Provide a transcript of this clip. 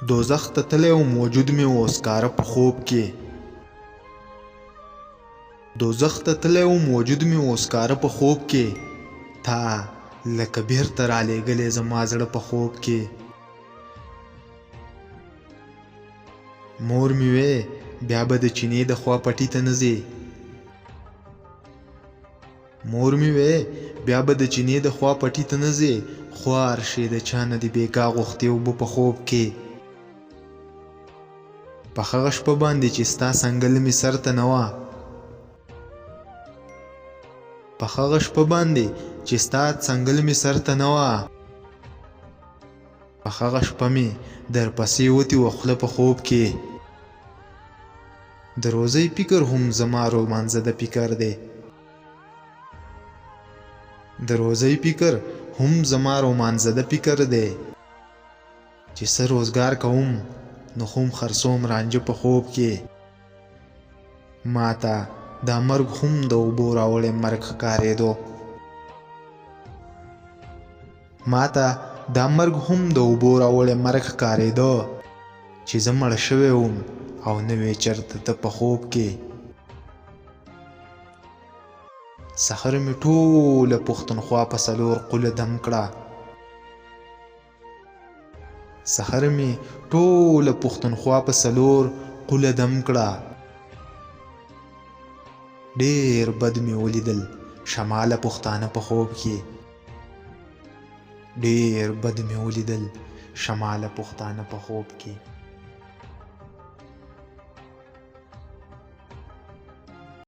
دوزخ ته تللی وم وجود مې و ښکاره په خوب کې دوزخ ته تللی وم وجود مې و ښکاره په خوب کې تا لکه بیرته رالېږلی زما زړه په خوب کې مور مې وې بیا به د چینې د خوا پټي ته نه ځې مور مې وې بیا به د چینې د خوا پټي ته نه ځې خوار شې د چا نه دې بېګا غوښتې اوبه په خوب کې په هغه شپه باندې چې ستا څنګل مې سر ته نه وه په هغه شپه باندې چې ستا څنګل مې سر ته نه وه په هغه شپه مې درپسې وتې وه خوله په خوب کې د روزۍ فکر هم زما رومانځه د فکر دی د روزۍ فکر هم زما رومانځه د فکر دی چې څه روزګار کوم نو هم خرڅوم رانجه په خوب کې ماته دا مرګ هم د اوبو راوړی مرګ ښکارېدو ماته دا مرګ هم د اوبو راوړی مرګ ښکارېده چې زه مړ شوی وم او نه وې چېرته ته په خوب کې سحر مې ټوله پښتونخوا په څلور قوله دم کړه سحر مې ټوله پښتونخوا په څلور قوله دم کړه ډېر بد مې ولیدل شماله پښتانه په خوب کې ډېر بد مې ولیدل شماله پښتانه په خوب کې